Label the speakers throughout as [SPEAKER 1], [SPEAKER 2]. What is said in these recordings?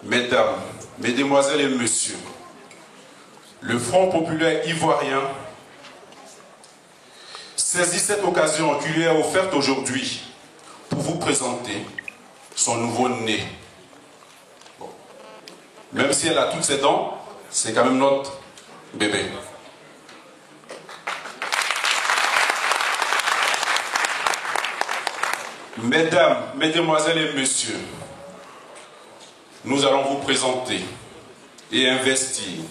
[SPEAKER 1] Mesdames, Mesdemoiselles et Messieurs, le Front populaire ivoirien saisit cette occasion qui lui est offerte aujourd'hui pour vous présenter son nouveau-né. Bon. Même si elle a toutes ses dents, c'est quand même notre bébé. Mesdames, Mesdemoiselles et Messieurs, nous allons vous présenter et investir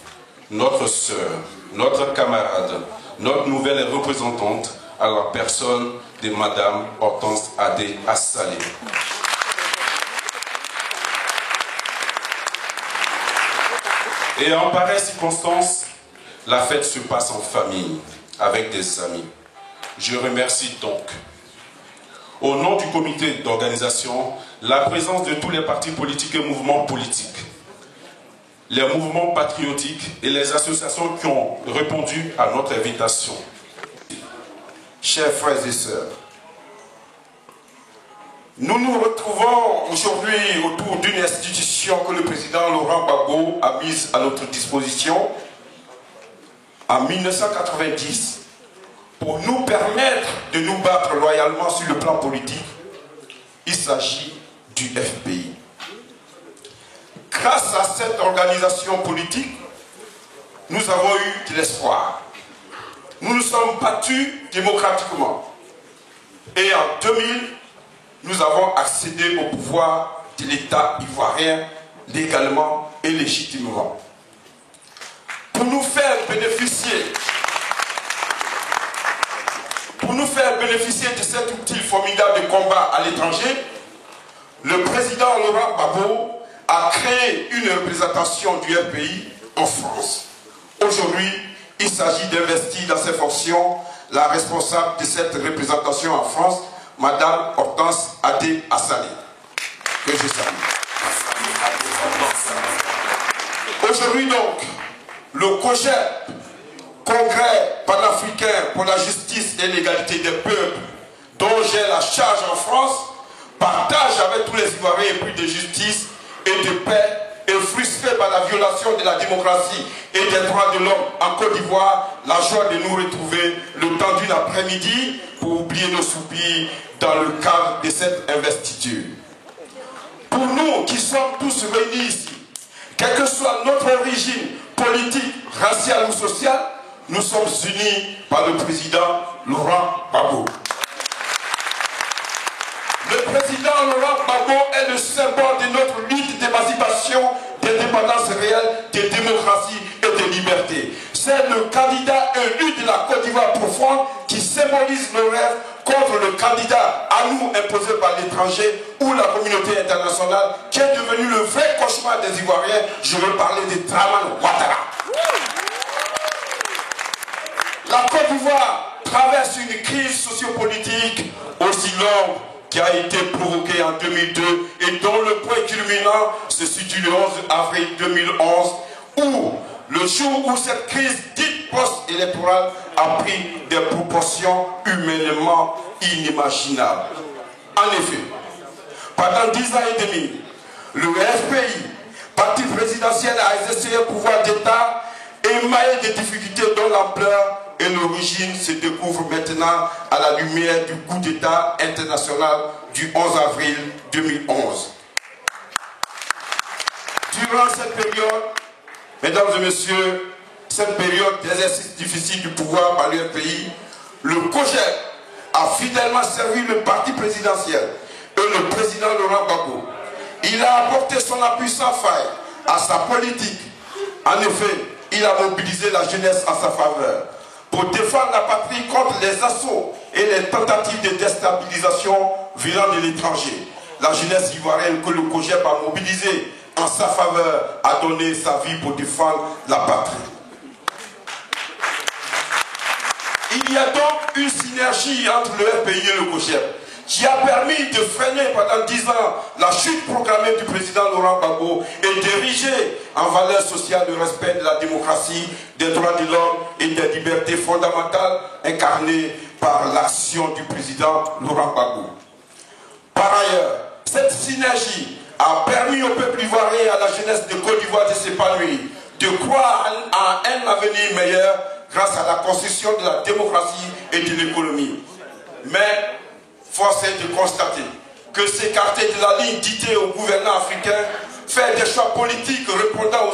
[SPEAKER 1] notre sœur, notre camarade, notre nouvelle représentante à la personne de Madame Hortense Adé Assalé. Et en pareille circonstance, la fête se passe en famille, avec des amis. Je remercie donc, au nom du comité d'organisation, la présence de tous les partis politiques et mouvements politiques, les mouvements patriotiques et les associations qui ont répondu à notre invitation.
[SPEAKER 2] Chers frères et sœurs, nous nous retrouvons aujourd'hui autour d'une institution que le président Laurent Gbagbo a mise à notre disposition en 1990 pour nous permettre de nous battre loyalement sur le plan politique. Il s'agit du FPI. Grâce à cette organisation politique, nous avons eu de l'espoir. Nous nous sommes battus démocratiquement. Et en 2000, nous avons accédé au pouvoir de l'État ivoirien légalement et légitimement. Pour nous faire bénéficier de cet outil formidable de combat à l'étranger, le président Laurent Gbagbo a créé une représentation du FPI en France. Aujourd'hui, il s'agit d'investir dans ses fonctions la responsable de cette représentation en France, Madame Hortense Adé Assalé, que je salue. Aujourd'hui donc, le COJEP, Congrès panafricain pour la justice et l'égalité des peuples, dont j'ai la charge en France, partage avec tous les Ivoiriens épris de justice et de paix et frustrés par la violation de la démocratie et des droits de l'homme en Côte d'Ivoire, la joie de nous retrouver le temps d'une après-midi pour oublier nos soupirs dans le cadre de cette investiture. Pour nous qui sommes tous réunis ici, quelle que soit notre origine politique, raciale ou sociale, nous sommes unis par le président Laurent Gbagbo. Le président Laurent Gbagbo est le symbole de notre lutte d'émancipation, d'indépendance réelle, de démocratie et de liberté. C'est le candidat élu de la Côte d'Ivoire profonde qui symbolise nos rêves contre le candidat à nous imposé par l'étranger ou la communauté internationale qui est devenu le vrai cauchemar des Ivoiriens. Je veux parler de Dramane Ouattara. La Côte d'Ivoire traverse une crise sociopolitique aussi longue qui a été provoquée en 2002 et dont le point culminant se situe le 11 avril 2011 où le jour où cette crise dite post-électorale a pris des proportions humainement inimaginables. En effet, pendant 10 ans et demi, le FPI, parti présidentiel, a exercé un pouvoir d'État émaillé de difficultés dont l'ampleur et l'origine se découvrent maintenant à la lumière du coup d'État international du 11 avril 2011. Durant cette période, mesdames et messieurs, cette période d'exercice difficile du pouvoir par le pays, le COJEP a fidèlement servi le parti présidentiel et le président Laurent Gbagbo. Il a apporté son appui sans faille à sa politique. En effet, il a mobilisé la jeunesse en sa faveur pour défendre la patrie contre les assauts et les tentatives de déstabilisation venant de l'étranger. La jeunesse ivoirienne que le COJEP a mobilisée en sa faveur a donné sa vie pour défendre la patrie. Il y a donc une synergie entre le FPI et le COJEP qui a permis de freiner pendant 10 ans la chute programmée du président Laurent Gbagbo et d'ériger en valeur sociale le respect de la démocratie, des droits de l'homme et des libertés fondamentales incarnées par l'action du président Laurent Gbagbo. Par ailleurs, cette synergie a permis au peuple ivoirien et à la jeunesse de Côte d'Ivoire de s'épanouir, de croire à un avenir meilleur grâce à la construction de la démocratie et de l'économie. Mais force est de constater que s'écarter de la ligne dictée aux gouvernants africains, faire des choix politiques répondant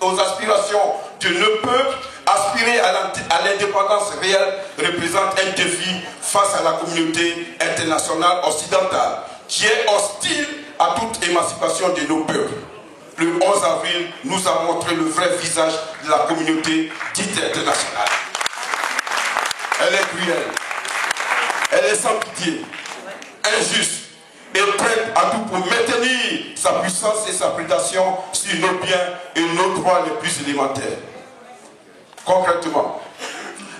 [SPEAKER 2] aux aspirations de nos peuples, aspirer à l'indépendance réelle représente un défi face à la communauté internationale occidentale qui est hostile à toute émancipation de nos peuples. Le 11 avril nous a montré le vrai visage de la communauté dite internationale. Elle est cruelle, elle est sans pitié, injuste et prête à tout pour maintenir sa puissance et sa prédation sur nos biens et nos droits les plus élémentaires. Concrètement,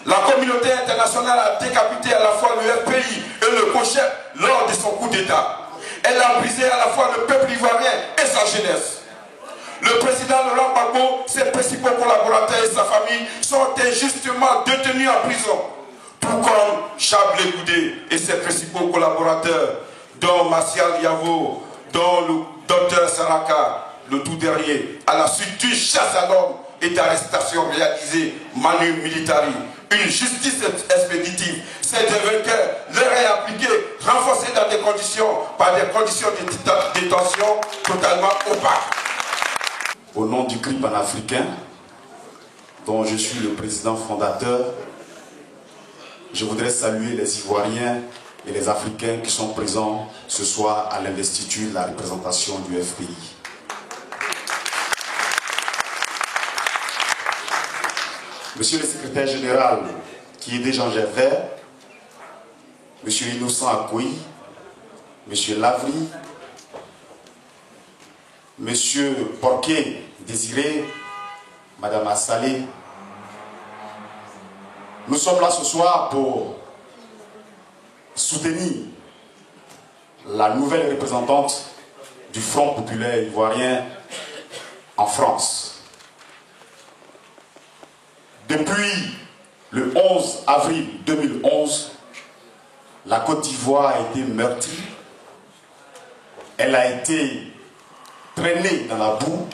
[SPEAKER 2] la communauté internationale a décapité à la fois le FPI et le COJEP lors de son coup d'État. Elle a brisé à la fois le peuple ivoirien et sa jeunesse. Le président Laurent Gbagbo, ses principaux collaborateurs et sa famille sont injustement détenus en prison. Tout comme Chablé Goudé et ses principaux collaborateurs, dont Martial Yavo, dont le docteur Saraka, le tout dernier, à la suite d'une chasse à l'homme et d'arrestation réalisée manu militari. Une justice expéditive, c'est des vainqueurs, leur est appliquée, renforcée dans des conditions, par des conditions de détention totalement opaques.
[SPEAKER 3] Au nom du CRI panafricain, dont je suis le président fondateur, je voudrais saluer les Ivoiriens et les Africains qui sont présents ce soir à l'investiture de la représentation du FPI. Monsieur le secrétaire général, qui est déjà en Gervais, Monsieur Innocent Akoui, Monsieur Lavry, Monsieur Porquet Désiré, Madame Assalé, nous sommes là ce soir pour soutenir la nouvelle représentante du Front populaire ivoirien en France. Depuis le 11 avril 2011, la Côte d'Ivoire a été meurtrie, elle a été traînée dans la boue.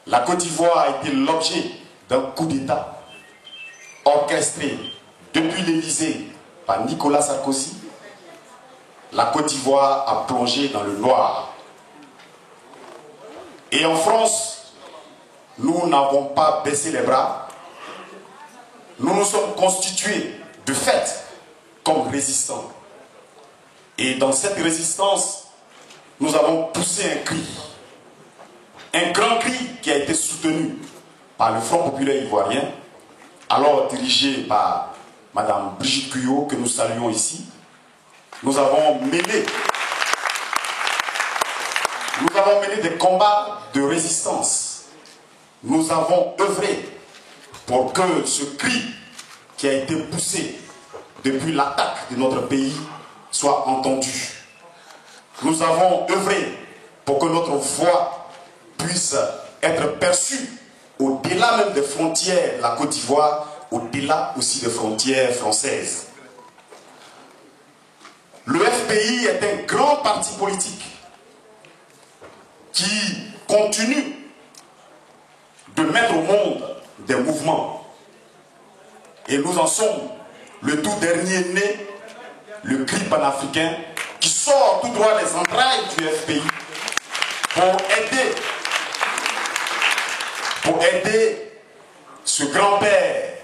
[SPEAKER 3] La Côte d'Ivoire a été l'objet d'un coup d'État orchestré depuis l'Élysée par Nicolas Sarkozy. La Côte d'Ivoire a plongé dans le noir. Et en France, nous n'avons pas baissé les bras. Nous nous sommes constitués de fait comme résistants. Et dans cette résistance, nous avons poussé un cri. Un grand cri qui a été soutenu par le Front populaire ivoirien, alors dirigé par Madame Brigitte Guyot, que nous saluons ici. Nous avons mené des combats de résistance. Nous avons œuvré pour que ce cri qui a été poussé depuis l'attaque de notre pays soit entendu. Nous avons œuvré pour que notre voix puisse être perçue au-delà même des frontières de la Côte d'Ivoire, au-delà aussi des frontières françaises. Le FPI est un grand parti politique qui continue de mettre au monde des mouvements. Et nous en sommes le tout dernier né, le CRI panafricain, qui sort tout droit des entrailles du FPI pour aider ce grand-père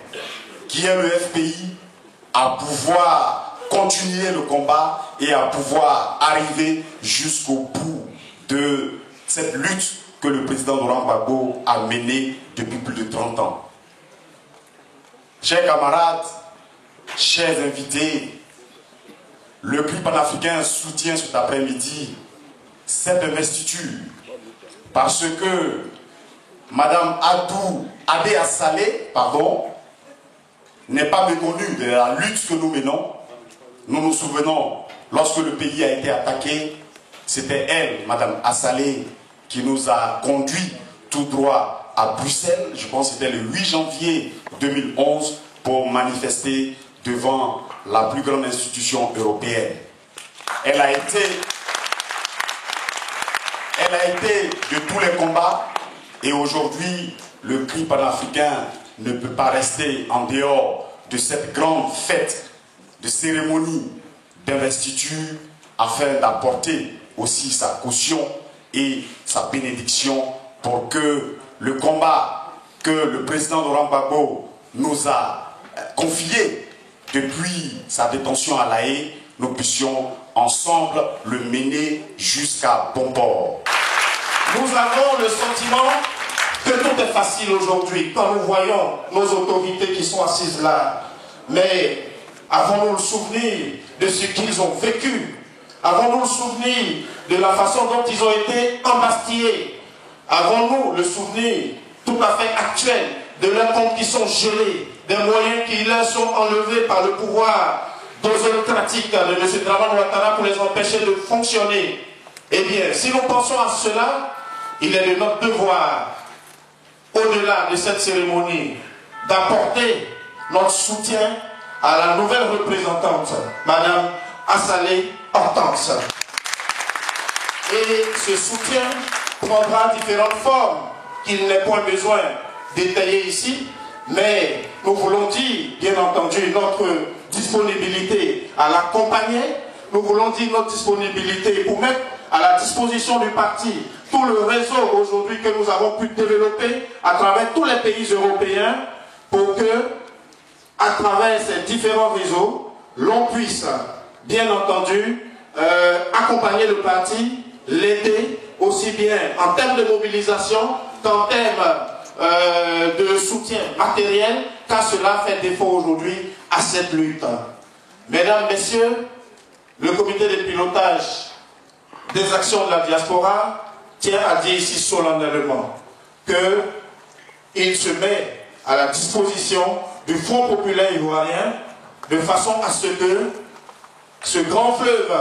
[SPEAKER 3] qui est le FPI à pouvoir continuer le combat et à pouvoir arriver jusqu'au bout de cette lutte que le président Laurent Gbagbo a menée depuis plus de 30 ans. Chers camarades, chers invités, le CRI panafricain soutient cet après-midi cette investiture parce que Madame Adé Assalé, n'est pas méconnue de la lutte que nous menons. Nous nous souvenons, lorsque le pays a été attaqué, c'était elle, Madame Assalé, qui nous a conduits tout droit à Bruxelles. Je pense que c'était le 8 janvier 2011 pour manifester devant la plus grande institution européenne. Elle a été Elle a été de tous les combats et aujourd'hui, le cri panafricain ne peut pas rester en dehors de cette grande fête de cérémonie d'investiture afin d'apporter aussi sa caution et sa bénédiction pour que le combat que le président Laurent Gbagbo nous a confié depuis sa détention à La Haye, nous puissions ensemble le mener jusqu'à bon port.
[SPEAKER 4] Nous avons le sentiment que tout est facile aujourd'hui quand nous voyons nos autorités qui sont assises là. Mais avons-nous le souvenir de ce qu'ils ont vécu? Avons-nous le souvenir de la façon dont ils ont été embastillés? Avons-nous le souvenir tout à fait actuel de leurs comptes qui sont gelés, des moyens qui leur sont enlevés par le pouvoir dosocratique de M. Dramane Ouattara pour les empêcher de fonctionner? Eh bien, si nous pensons à cela, il est de notre devoir, au-delà de cette cérémonie, d'apporter notre soutien à la nouvelle représentante, Madame Assalé Hortense. Et ce soutien prendra différentes formes qu'il n'est point besoin d'étayer ici, mais nous voulons dire, bien entendu, notre disponibilité à l'accompagner, nous voulons dire notre disponibilité pour mettre à la disposition du parti tout le réseau aujourd'hui que nous avons pu développer à travers tous les pays européens pour que, à travers ces différents réseaux, l'on puisse, bien entendu, accompagner le parti, l'aider aussi bien en termes de mobilisation qu'en termes de soutien matériel, car cela fait défaut aujourd'hui à cette lutte. Mesdames, Messieurs, le comité de pilotage des actions de la diaspora tient à dire ici solennellement qu'il se met à la disposition du Front populaire ivoirien de façon à ce que ce grand fleuve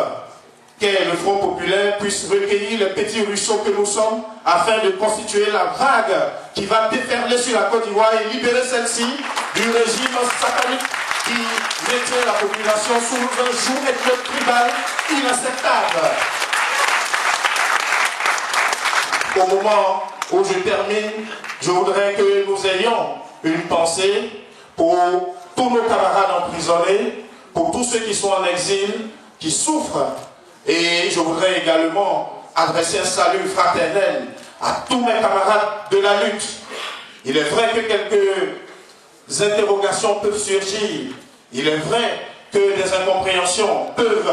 [SPEAKER 4] qu'est le Front populaire puisse recueillir les petits ruisseaux que nous sommes afin de constituer la vague qui va déferler sur la Côte d'Ivoire et libérer celle-ci du régime satanique qui maintient la population sous un joug ethno-tribal inacceptable. Au moment où je termine, je voudrais que nous ayons une pensée pour tous nos camarades emprisonnés, pour tous ceux qui sont en exil, qui souffrent. Et je voudrais également adresser un salut fraternel à tous mes camarades de la lutte. Il est vrai que quelques interrogations peuvent surgir. Il est vrai que des incompréhensions peuvent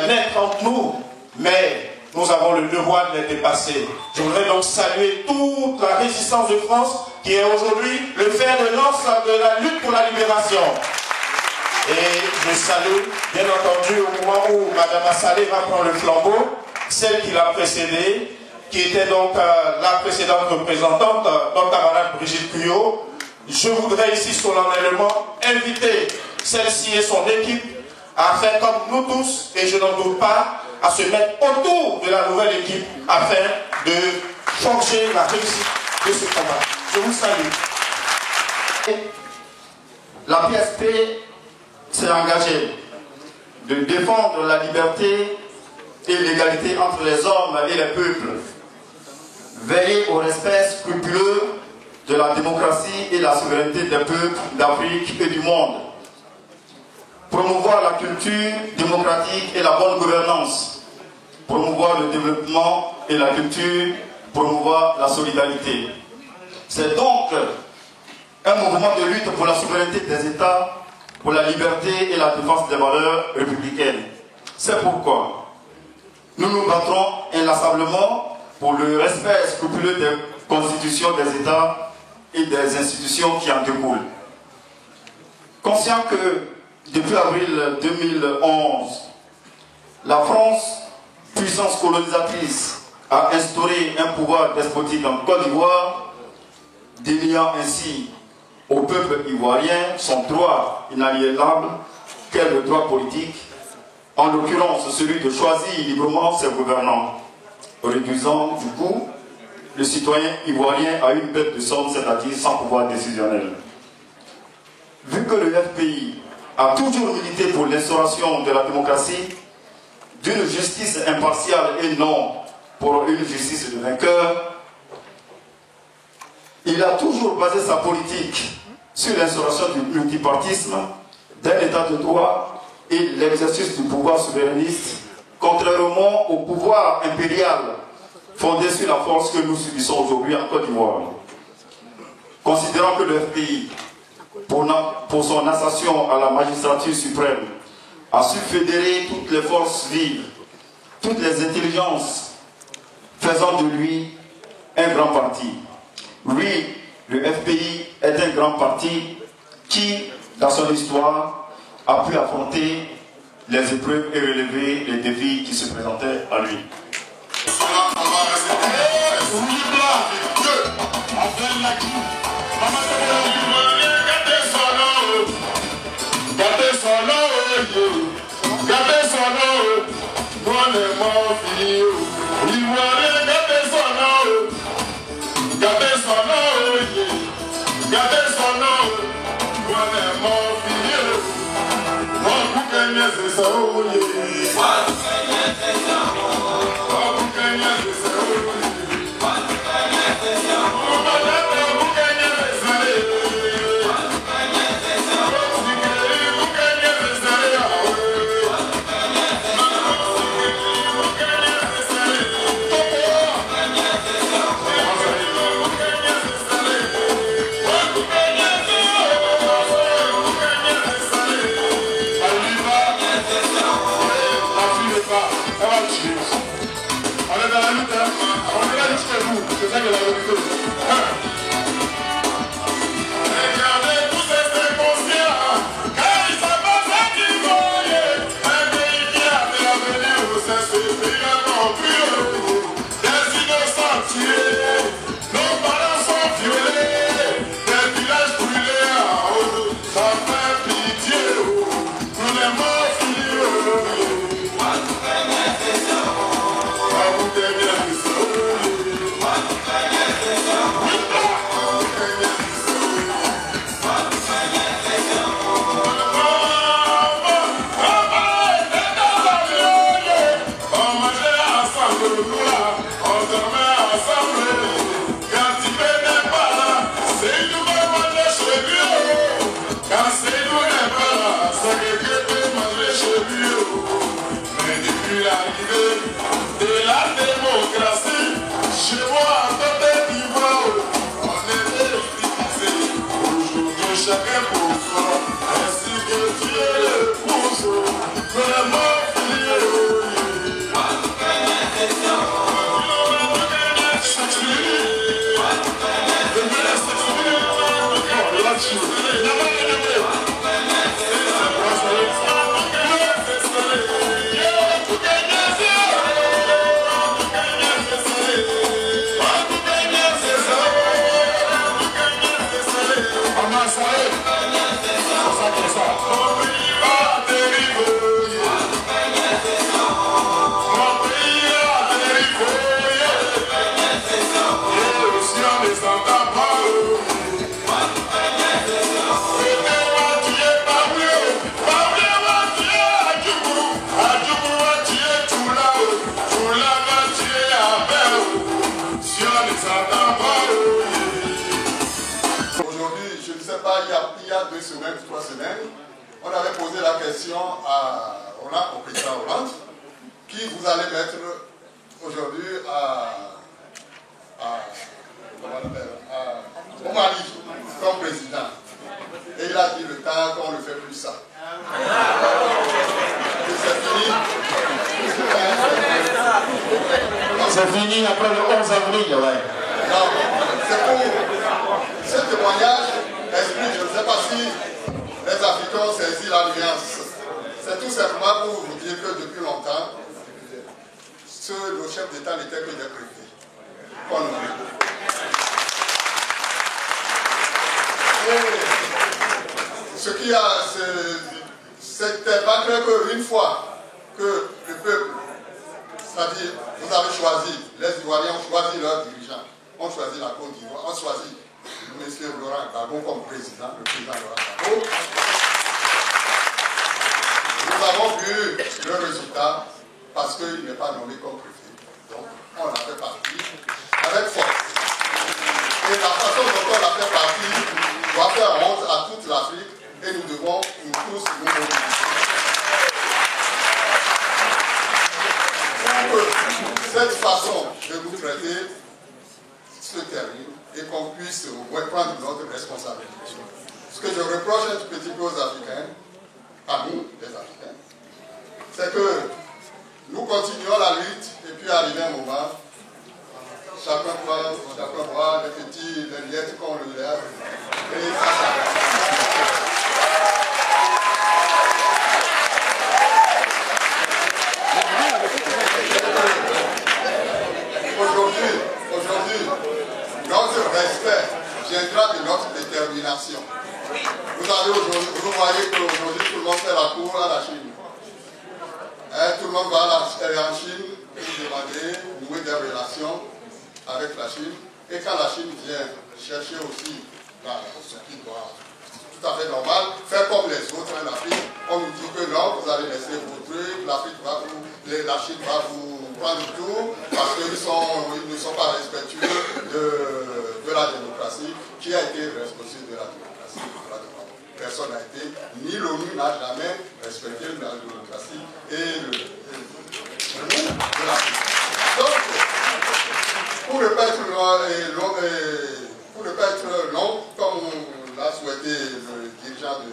[SPEAKER 4] naître entre nous, mais nous avons le devoir de les dépasser. Je voudrais donc saluer toute la résistance de France qui est aujourd'hui le fer de lance de la lutte pour la libération. Et je salue, bien entendu, au moment où Mme Assalé va prendre le flambeau, celle qui l'a précédée, qui était donc la précédente représentante, notre camarade Brigitte Puyot. Je voudrais ici solennellement inviter celle-ci et son équipe à faire comme nous tous, et je n'en doute pas, à se mettre autour de la nouvelle équipe afin de forger la réussite de ce combat. Je vous salue. La PSP s'est engagée de défendre la liberté et l'égalité entre les hommes et les peuples, veiller au respect scrupuleux de la démocratie et la souveraineté des peuples d'Afrique et du monde, promouvoir la culture démocratique et la bonne gouvernance, promouvoir le développement et la culture, promouvoir la solidarité. C'est donc un mouvement de lutte pour la souveraineté des États, pour la liberté et la défense des valeurs républicaines. C'est pourquoi nous nous battrons inlassablement pour le respect scrupuleux des constitutions des États et des institutions qui en découlent. Conscient que depuis avril 2011, la France, puissance colonisatrice, a instauré un pouvoir despotique en Côte d'Ivoire, déniant ainsi au peuple ivoirien son droit inaliénable qu'est le droit politique, en l'occurrence celui de choisir librement ses gouvernants, réduisant du coup le citoyen ivoirien à une bête de somme, c'est-à-dire sans pouvoir décisionnel. Vu que le FPI a toujours milité pour l'instauration de la démocratie, d'une justice impartiale et non pour une justice de vainqueur. Il a toujours basé sa politique sur l'instauration du multipartisme, d'un état de droit et l'exercice du pouvoir souverainiste, contrairement au pouvoir impérial fondé sur la force que nous subissons aujourd'hui en Côte d'Ivoire. Considérant que le FPI, pour son ascension à la magistrature suprême, a su fédérer toutes les forces vives, toutes les intelligences, faisant de lui un grand parti. Oui, le FPI est un grand parti qui, dans son histoire, a pu affronter les épreuves et relever les défis qui se présentaient à lui.
[SPEAKER 5] Il y a 2 semaines, 3 semaines, on avait posé la question au président Hollande, qui vous allez mettre aujourd'hui au Mali comme président. Et il a dit le temps qu'on ne fait plus ça. Et c'est fini.
[SPEAKER 4] C'est fini après le 11 avril, ouais.
[SPEAKER 5] Non, c'est pour ce témoignage explique, je ne sais pas si les Africains ont saisi l'alliance. C'est tout simplement pour vous dire que depuis longtemps, nos chefs d'État n'étaient que des préfets. Ce qui a, c'était pas clair qu'une fois que le peuple, c'est-à-dire vous avez choisi, les Ivoiriens ont choisi leurs dirigeants, ont choisi la Côte d'Ivoire, ont choisi M. Laurent Gbagbo comme président, le président Laurent Gbagbo. Nous avons vu le résultat parce qu'il n'est pas nommé comme préfet. Donc, on a seul a fait partie, doit faire honte à toute l'Afrique et nous devons nous tous nous mobiliser. Pour que cette façon de nous traiter se termine et qu'on puisse au moins prendre notre responsabilité. Ce que je reproche un petit peu aux Africains, à nous, les Africains, c'est que nous continuons la lutte et puis arrivé un moment, chacun voit les petits, les miettes qu'on le lève et ça s'arrête. Aujourd'hui, notre respect viendra de notre détermination. Vous voyez qu'aujourd'hui, tout le monde fait la cour à la Chine. Tout le monde va en Chine pour demander, nouer des relations avec la Chine. Et quand la Chine vient chercher aussi ce qui doit tout à fait normal, faire comme les autres en Afrique, on nous dit que non, vous allez laisser vos trucs, la Chine va vous prendre tout, parce qu'ils ne sont pas respectueux de la démocratie, qui a été respectueux de la démocratie. Personne n'a été, ni l'ONU n'a jamais respecté la démocratie et le de l'Afrique. Donc, pour ne pas être long, comme l'a souhaité le dirigeant de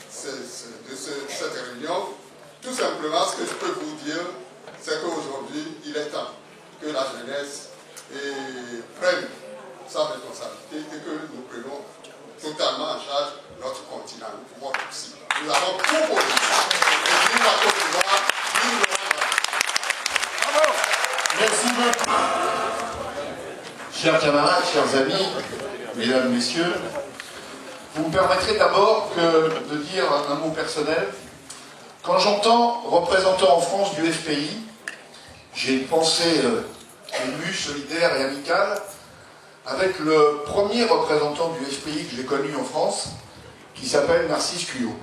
[SPEAKER 5] cette réunion, tout simplement ce que je peux vous dire, c'est qu'aujourd'hui, il est temps que la jeunesse prenne sa responsabilité et que nous prenions totalement en charge notre continent. Nous pouvons aussi. Nous avons tout pour nous. Et vive la Côte d'Ivoire, vive le Rwanda.
[SPEAKER 4] Merci beaucoup. Chers camarades, chers amis, mesdames, messieurs, vous me permettrez d'abord de dire un mot personnel. Quand j'entends représentant en France du FPI, j'ai une pensée émue, solidaire et amicale avec le premier représentant du FPI que j'ai connu en France, qui s'appelle Narcisse Cuyot.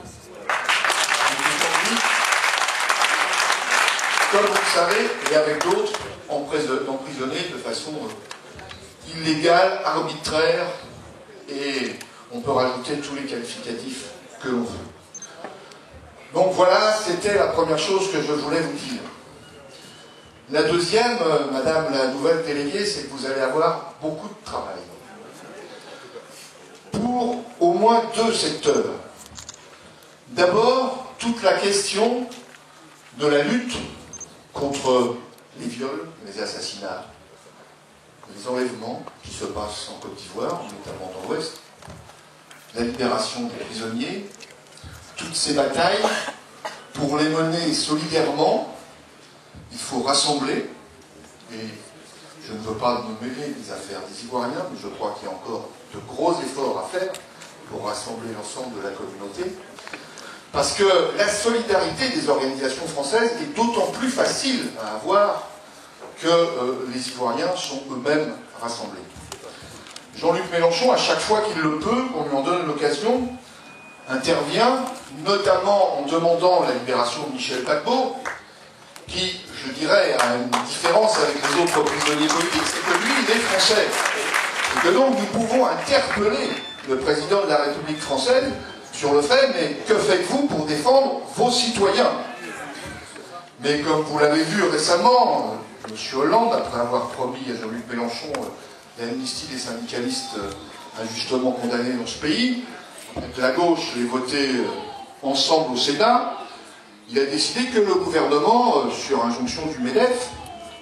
[SPEAKER 4] Comme vous le savez, et avec d'autres, emprisonnés de façon illégale, arbitraire, et on peut rajouter tous les qualificatifs que l'on veut. Donc voilà, c'était la première chose que je voulais vous dire. La deuxième, Madame la nouvelle déléguée, c'est que vous allez avoir beaucoup de travail. Pour au moins deux secteurs. D'abord, toute la question de la lutte contre les viols, les assassinats, les enlèvements qui se passent en Côte d'Ivoire, notamment dans l'Ouest, la libération des prisonniers, toutes ces batailles, pour les mener solidairement, il faut rassembler, et je ne veux pas me mêler des affaires des Ivoiriens, mais je crois qu'il y a encore de gros efforts à faire pour rassembler l'ensemble de la communauté, parce que la solidarité des organisations françaises est d'autant plus facile à avoir que les Ivoiriens sont eux-mêmes rassemblés. Jean-Luc Mélenchon, à chaque fois qu'il le peut, qu'on lui en donne l'occasion, intervient, notamment en demandant la libération de Michel Gbagbo, qui, je dirais, a une différence avec les autres prisonniers politiques, c'est que lui, il est français. Et que donc nous pouvons interpeller le président de la République française sur le fait, mais que faites-vous pour défendre vos citoyens? Mais comme vous l'avez vu récemment, M. Hollande, après avoir promis à Jean-Luc Mélenchon l'amnistie des syndicalistes injustement condamnés dans ce pays, avec la gauche les voter ensemble au Sénat, il a décidé que le gouvernement, sur injonction du MEDEF,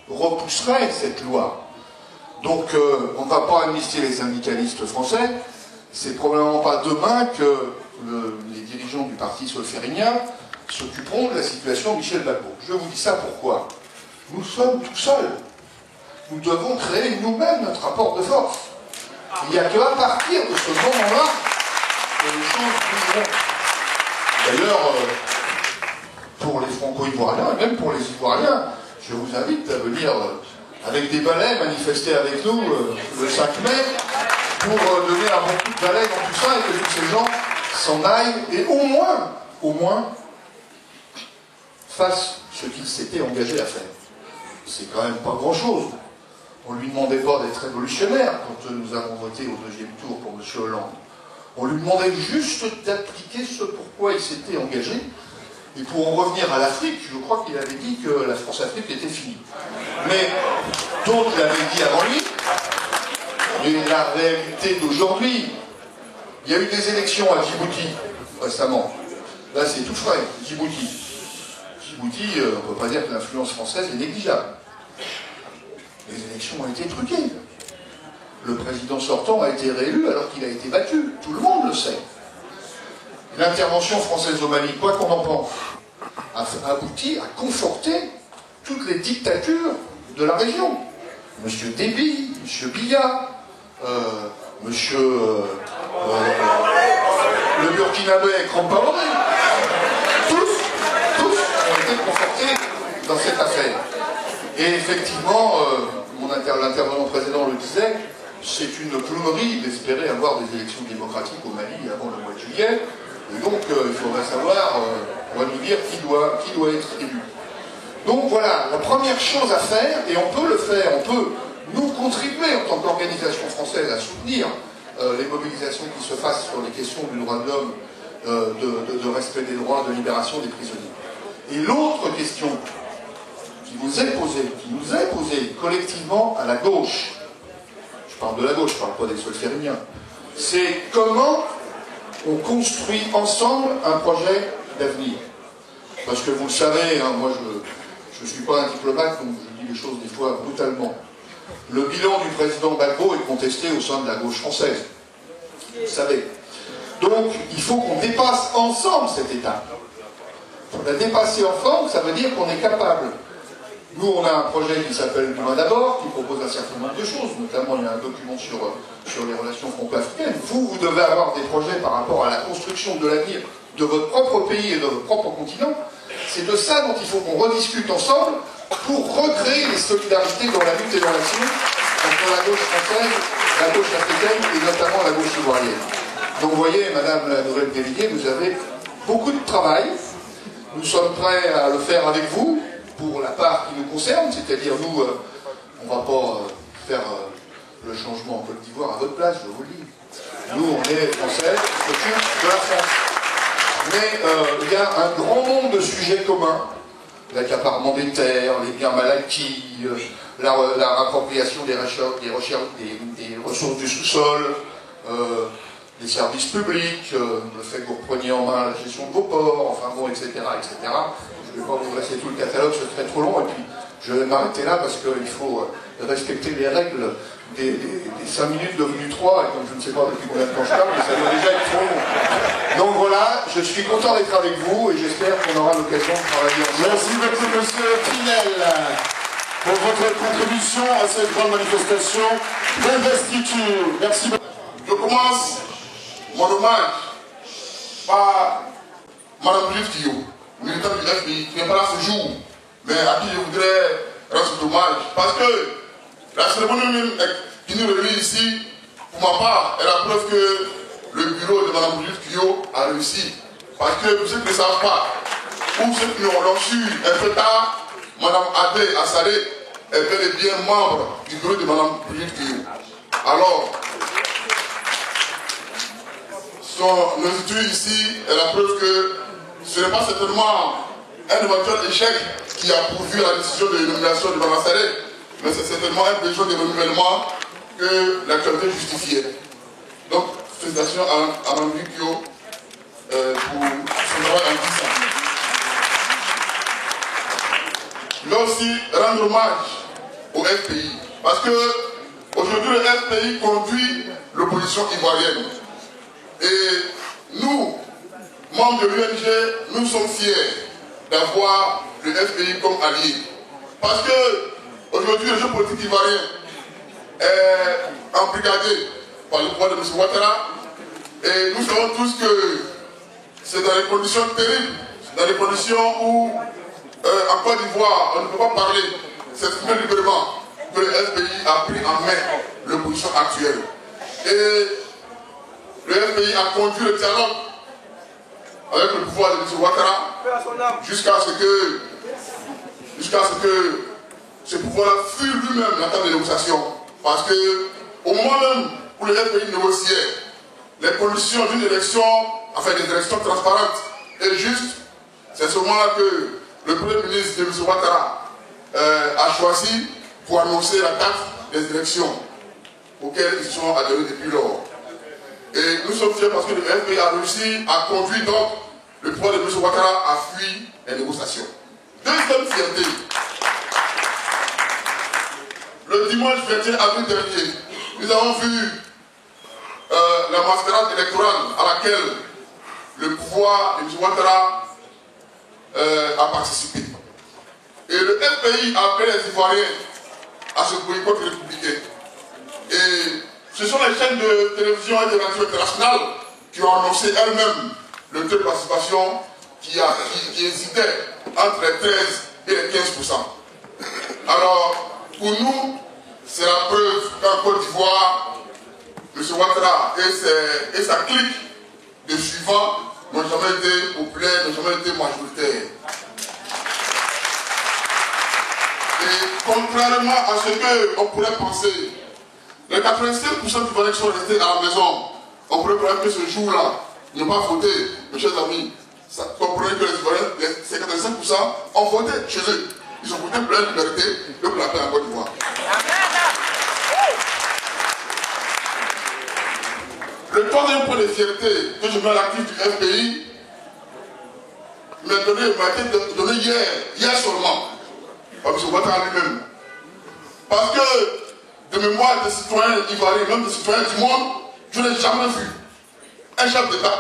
[SPEAKER 4] repousserait cette loi. Donc on ne va pas amnistier les syndicalistes français, c'est probablement pas demain que les dirigeants du parti solférinien s'occuperont de la situation de Michel Gbagbo. Je vous dis ça pourquoi? Nous sommes tout seuls. Nous devons créer nous-mêmes notre rapport de force. Il n'y a qu'à partir de ce moment-là que les choses bougeront. D'ailleurs, pour les Franco-Ivoiriens, et même pour les Ivoiriens, je vous invite à venir avec des balais manifester avec nous le 5 mai pour donner un bon coup de balai dans tout ça et que tous ces gens s'en aillent et au moins, fassent ce qu'ils s'étaient engagés à faire. C'est quand même pas grand-chose.
[SPEAKER 6] On ne lui demandait pas d'être révolutionnaire quand nous avons voté au deuxième tour pour M. Hollande. On lui demandait juste d'appliquer ce pourquoi il s'était engagé. Et pour en revenir à l'Afrique, je crois qu'il avait dit que la France-Afrique était finie. Mais d'autres l'avaient dit avant lui. Mais la réalité d'aujourd'hui, il y a eu des élections à Djibouti récemment. Là, c'est tout frais, Djibouti. Djibouti, on ne peut pas dire que l'influence française est négligeable. Les élections ont été truquées. Le président sortant a été réélu alors qu'il a été battu. Tout le monde le sait. L'intervention française au Mali, quoi qu'on en pense, a abouti à conforter toutes les dictatures de la région. Monsieur Déby, monsieur Biya, monsieur le Burkinabé Compaoré, tous ont été confortés dans cette affaire. Et effectivement, l'intervenant précédent le disait, c'est une clownerie d'espérer avoir des élections démocratiques au Mali avant le mois de juillet. Et donc, il faudrait savoir, on va nous dire qui doit être élu. Donc voilà, la première chose à faire, et on peut le faire, on peut nous contribuer en tant qu'organisation française à soutenir les mobilisations qui se fassent sur les questions du droit de l'homme, de respect des droits, de libération des prisonniers. Et l'autre question qui nous est posée collectivement à la gauche, je parle de la gauche, je ne parle pas des solfériniens, c'est comment on construit ensemble un projet d'avenir. Parce que vous le savez, hein, moi je ne suis pas un diplomate, donc je dis les choses des fois brutalement. Le bilan du président Gbagbo est contesté au sein de la gauche française. Vous le savez. Donc il faut qu'on dépasse ensemble cette étape. Pour la dépasser ensemble, ça veut dire qu'on est capable. Nous, on a un projet qui s'appelle Demain d'abord, qui propose un certain nombre de choses, notamment il y a un document sur les relations franco-africaines. Vous devez avoir des projets par rapport à la construction de l'avenir de votre propre pays et de votre propre continent. C'est de ça dont il faut qu'on rediscute ensemble pour recréer les solidarités dans la lutte et dans l'action entre la gauche française, la gauche africaine et notamment la gauche ivoirienne. Donc vous voyez, Madame la nouvelle déléguée, vous avez beaucoup de travail. Nous sommes prêts à le faire avec vous, pour la part qui nous concerne, c'est-à-dire nous, on ne va pas faire le changement en Côte d'Ivoire à votre place, je vous le dis. Nous, on est français, on s'occupe de la France. Mais il y a un grand nombre de sujets communs. L'accaparement des terres, les biens mal acquis, la rappropriation des ressources du sous-sol, les services publics, le fait que vous repreniez en main la gestion de vos ports, enfin bon, etc., etc. Je ne vais pas vous dresser tout le catalogue, ce serait trop long, et puis je vais m'arrêter là parce qu'il faut respecter les règles des 5 minutes devenues 3, et comme je ne sais pas depuis combien de temps je parle, mais ça doit déjà être trop long. Donc voilà, je suis content d'être avec vous, et j'espère qu'on aura l'occasion de travailler ensemble.
[SPEAKER 4] Merci beaucoup, monsieur Pinel, pour votre contribution à cette grande manifestation d'investiture. Merci beaucoup.
[SPEAKER 5] Je commence mon hommage par Mme Brigitte Fillot, militante du FPI, qui n'est pas là ce jour, mais à qui je voudrais rendre cet hommage. Parce que la cérémonie qui nous réunit ici, pour ma part, est la preuve que le bureau de Mme Brigitte Fillot a réussi. Parce que pour ceux qui ne savent pas, ou ceux qui l'ont su un peu tard, Mme Adé Assalé est bel et bien membre du bureau de Mme Brigitte Fillot. Alors, son institut ici est la preuve que ce n'est pas certainement un éventuel échec qui a pourvu à la décision de nomination de Mme Assalé, mais c'est certainement un besoin de renouvellement que l'actualité justifiait. Donc, félicitations à Mme Fillot pour son travail en 10 ans. Je vais aussi rendre hommage au FPI, parce que aujourd'hui le FPI conduit l'opposition ivoirienne. Et nous, membres de l'UNG, nous sommes fiers d'avoir le FPI comme allié. Parce que aujourd'hui le jeu politique ivoirien est embrigadé par le pouvoir de M. Ouattara, et nous savons tous que c'est dans des conditions terribles, dans des conditions où en Côte d'Ivoire on ne peut pas parler, s'exprimer librement, que le FPI a pris en main l'opposition actuelle. Et le FPI a conduit le dialogue avec le pouvoir de M. Ouattara jusqu'à ce que ce pouvoir-là fût lui-même lui-même la table de négociation. Parce que au moment même où le FPI négociait les conditions d'une élection, enfin des élections transparentes et justes, c'est ce moment-là que le Premier ministre de M. Ouattara a choisi pour annoncer la date des élections auxquelles ils sont adhérés depuis lors. Et nous sommes fiers parce que le FPI a réussi à conduire donc le pouvoir de M. Ouattara à fuir les négociations. Deuxième fierté. Le dimanche 21 avril dernier, nous avons vu la mascarade électorale à laquelle le pouvoir de M. Ouattara a participé. Et le FPI a appelé les Ivoiriens à ce boycott républicain. Et ce sont les chaînes de télévision et de radio internationales qui ont annoncé elles-mêmes le taux de participation qui hésitait entre les 13 et les 15%. Alors, pour nous, c'est la preuve qu'en Côte d'Ivoire, M. Ouattara et sa clique de suivants n'ont jamais été populaires, n'ont jamais été majoritaires. Et contrairement à ce qu'on pourrait penser, les 85% d'Ivoiriens qui sont restés à la maison, on pourrait croire que ce jour-là, ils n'ont pas voté, mes chers amis. Comprenez que les Ivoiriens, ces 85% ont voté chez eux. Ils ont voté pour la liberté et pour la paix en Côte d'Ivoire. Le troisième point de fierté que je mets à l'actif du FPI m'a été donné hier seulement, par M. Ouattara lui-même. Parce que, de mémoire des citoyens ivoiriens, même des citoyens du monde, je n'ai jamais vu un chef d'État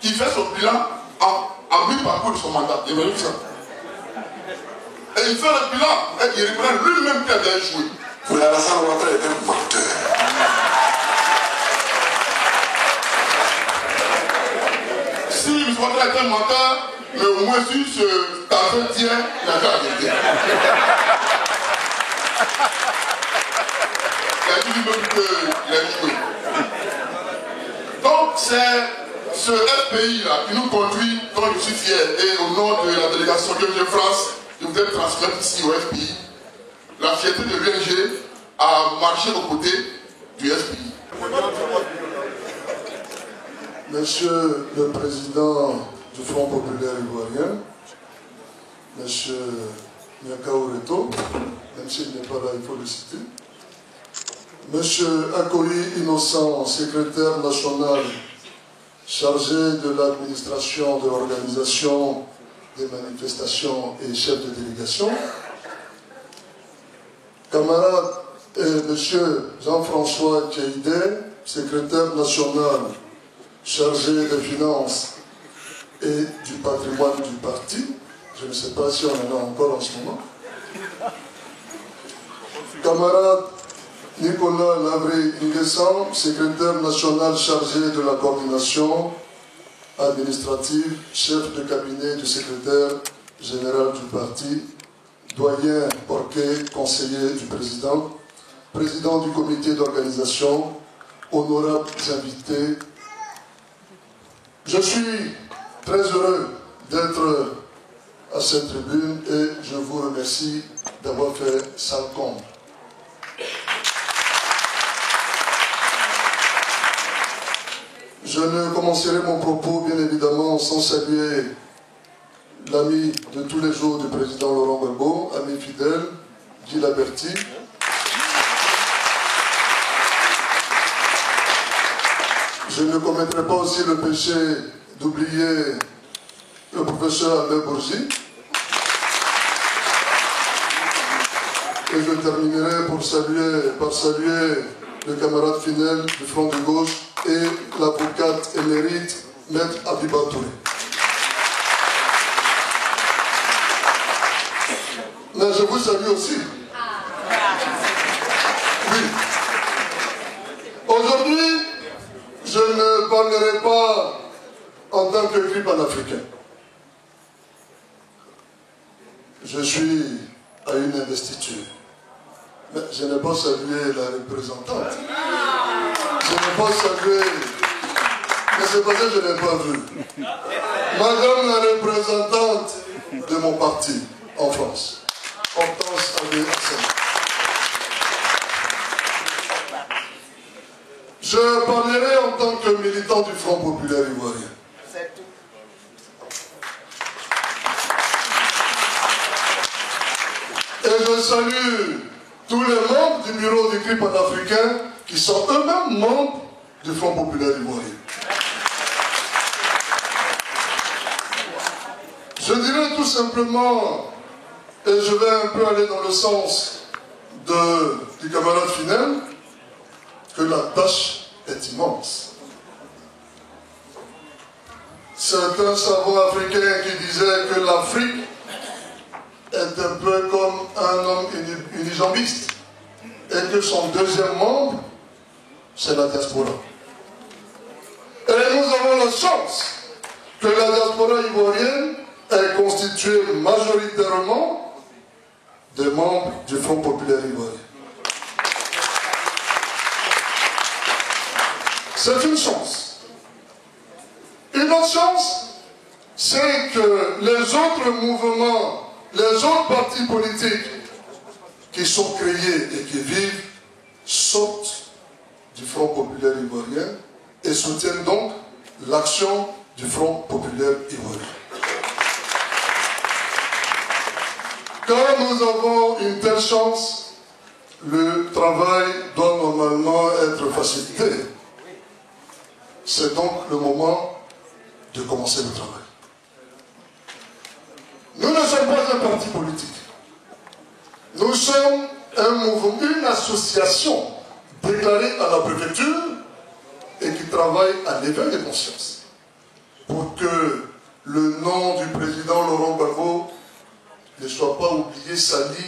[SPEAKER 5] qui fait son bilan en mi-parcours de son mandat. Il m'a vu ça. Et il fait le bilan et il reprend lui-même qui avait échoué.
[SPEAKER 7] Mais Alassane Ouattara est un menteur.
[SPEAKER 5] Si M. Ouattara est un menteur, mais au moins si ce tableau tient, il a fait la vérité. Il a dit lui-même qu'il a échoué. Donc c'est ce FPI-là qui nous conduit, dont je suis fier, et au nom de la délégation de France, je voudrais transmettre ici au FPI la fierté de l'UNG à marcher aux côtés du FPI.
[SPEAKER 8] Monsieur le Président du Front Populaire Ivoirien, Monsieur Miakao Reto, même s'il n'est pas là, il faut le citer, Monsieur Akoyi Innocent, secrétaire national chargé de l'administration de l'organisation des manifestations et chef de délégation, camarade Monsieur Jean-François Tchaïdé, secrétaire national chargé des finances et du patrimoine du parti. Je ne sais pas si on en a encore en ce moment. Camarade Nicolas Lavré-Nguessan, secrétaire national chargé de la coordination administrative, chef de cabinet du secrétaire général du parti, doyen Porquet, conseiller du président, président du comité d'organisation, honorables invités. Je suis très heureux d'être à cette tribune et je vous remercie d'avoir fait ça compte. Je ne commencerai mon propos bien évidemment sans saluer l'ami de tous les jours du président Laurent Gbagbo, ami fidèle, Guy Laberty. Je ne commettrai pas aussi le péché d'oublier le professeur Albert Bourgi. Et je terminerai par saluer le camarade Finel du Front de Gauche et l'avocate émérite Maître Abiba Touré. Mais je vous salue aussi. Oui. Aujourd'hui, je ne parlerai pas en tant que cri panafricain. Je suis à une investiture. Mais je n'ai pas salué la représentante. Je n'ai pas salué. Mais c'est parce que je ne l'ai pas vu. Madame la représentante de mon parti en France, Hortense Adé-Assane. militants du Front populaire ivoirien.
[SPEAKER 9] C'est tout.
[SPEAKER 8] Et je salue tous les membres du bureau du CRI panafricain qui sont eux-mêmes membres du Front populaire ivoirien. Je dirais tout simplement, et je vais un peu aller dans le sens du camarade Finel, que la tâche est immense. C'est un savant africain qui disait que l'Afrique est un peu comme un homme unijambiste et que son deuxième membre, c'est la diaspora. Et nous avons la chance que la diaspora ivoirienne est constituée majoritairement des membres du Front populaire ivoirien. C'est une chance. Une autre chance, c'est que les autres mouvements, les autres partis politiques qui sont créés et qui vivent sortent du Front populaire ivoirien et soutiennent donc l'action du Front populaire ivoirien. Quand nous avons une telle chance, le travail doit normalement être facilité. C'est donc le moment de commencer le travail. Nous ne sommes pas un parti politique. Nous sommes un mouvement, une association déclarée à la préfecture et qui travaille à l'éveil des consciences pour que le nom du président Laurent Gbagbo ne soit pas oublié, sali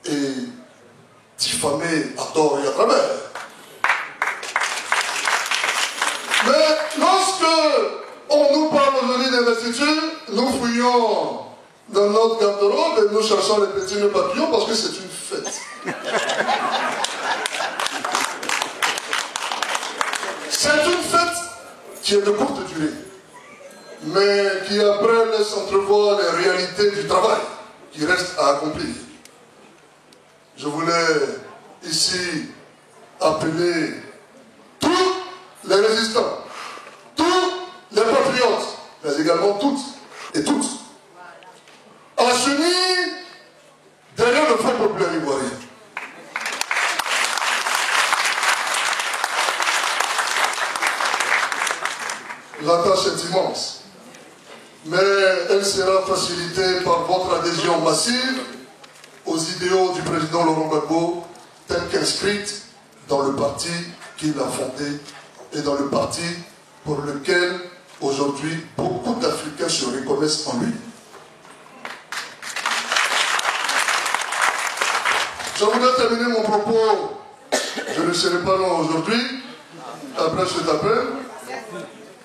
[SPEAKER 8] et diffamé à tort et à travers. Mais lorsque on nous parle aujourd'hui d'investiture, nous fouillons dans notre garde-robe et nous cherchons les petits nœuds papillons parce que c'est une fête. C'est une fête qui est de courte durée, mais qui après laisse entrevoir les réalités du travail qui reste à accomplir. Je voulais ici appeler tous les résistants, tous les patriotes, mais également toutes et tous, à s'unir derrière le Front populaire ivoirien. La tâche est immense, mais elle sera facilitée par votre adhésion massive aux idéaux du président Laurent Gbagbo, tels qu'inscrites dans le parti qu'il a fondé et dans le parti pour lequel aujourd'hui beaucoup d'Africains se reconnaissent en lui. Je voudrais terminer mon propos, je ne serai pas long aujourd'hui, après cet appel,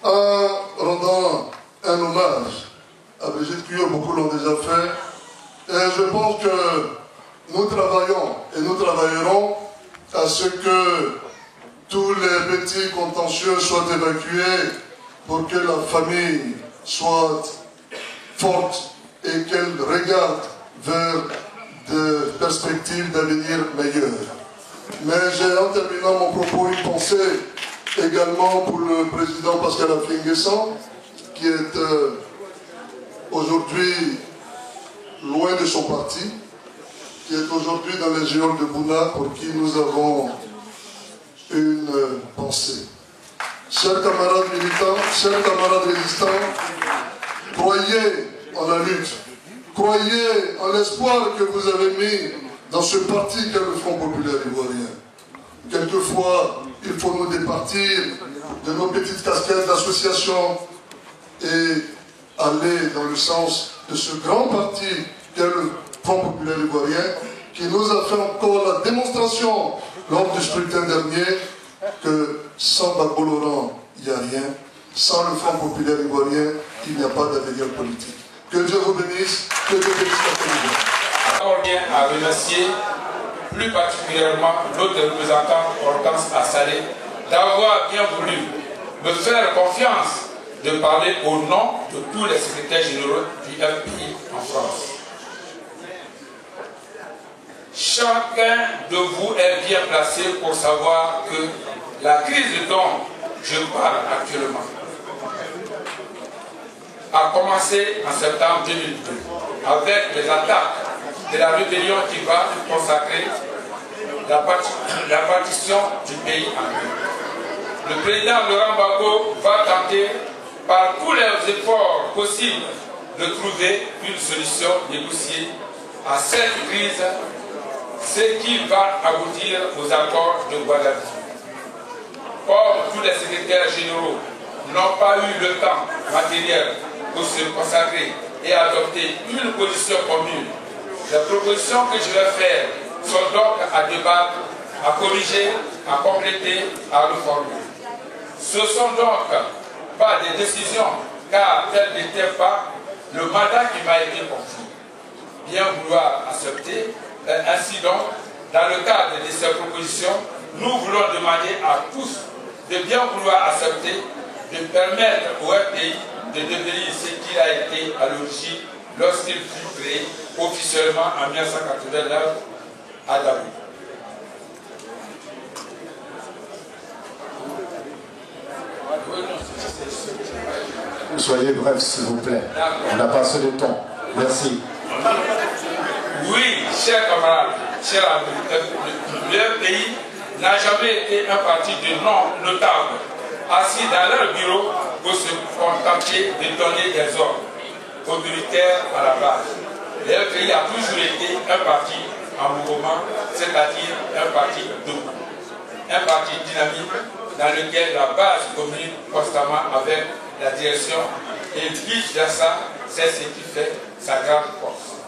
[SPEAKER 8] en rendant un hommage à Brigitte Cuyot, beaucoup l'ont déjà fait, et je pense que nous travaillons et nous travaillerons à ce que tous les petits contentieux soient évacués pour que la famille soit forte et qu'elle regarde vers des perspectives d'avenir meilleures. Mais j'ai en terminant mon propos une pensée également pour le président Pascal Affi-N'Guessan, qui est aujourd'hui loin de son parti, qui est aujourd'hui dans les géants de Bouna, pour qui nous avons une pensée. Chers camarades militants, chers camarades résistants, croyez en la lutte, croyez en l'espoir que vous avez mis dans ce parti qu'est le Front populaire ivoirien. Quelquefois, il faut nous départir de nos petites casquettes d'association et aller dans le sens de ce grand parti qu'est le Front populaire ivoirien, qui nous a fait encore la démonstration lors du scrutin dernier que sans Gbagbo Laurent, il n'y a rien. Sans le Front populaire ivoirien, il n'y a pas d'avenir politique. Que Dieu vous bénisse, que Dieu bénisse la famille.
[SPEAKER 10] On vient à remercier plus particulièrement notre représentant Hortense Assalé d'avoir bien voulu me faire confiance de parler au nom de tous les secrétaires généraux du FPI en France. Chacun de vous est bien placé pour savoir que la crise dont je parle actuellement, a commencé en septembre 2002 avec les attaques de la rébellion qui va consacrer la partition du pays en deux. Le président Laurent Gbagbo va tenter par tous les efforts possibles de trouver une solution négociée à cette crise, ce qui va aboutir aux accords de Ouagadougou. Or, tous les secrétaires généraux n'ont pas eu le temps matériel pour se consacrer et adopter une position commune. Les propositions que je vais faire sont donc à débattre, à corriger, à compléter, à reformer. Ce ne sont donc pas des décisions, car tel n'était pas le mandat qui m'a été confié. Bien vouloir accepter, ainsi donc, dans le cadre de ces propositions, nous voulons demander à tous de bien vouloir accepter, de permettre au pays de devenir ce qu'il a été à l'origine lorsqu'il fut créé officiellement en 1989 à Dabo.
[SPEAKER 4] Soyez bref, s'il vous plaît. On a passé le temps. Merci.
[SPEAKER 10] Oui, chers camarades, chers amis, le pays n'a jamais été un parti de non-notables, assis dans leur bureau pour se contenter de donner des ordres autoritaires à la base. Le pays a toujours été un parti en mouvement, c'est-à-dire un parti debout, un parti dynamique dans lequel la base communique constamment avec la direction et vice-versa, c'est ce qui fait sa grande force.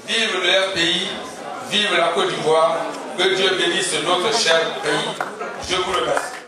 [SPEAKER 10] Vive le pays, vive la Côte d'Ivoire, que Dieu bénisse notre cher pays. Je vous remercie.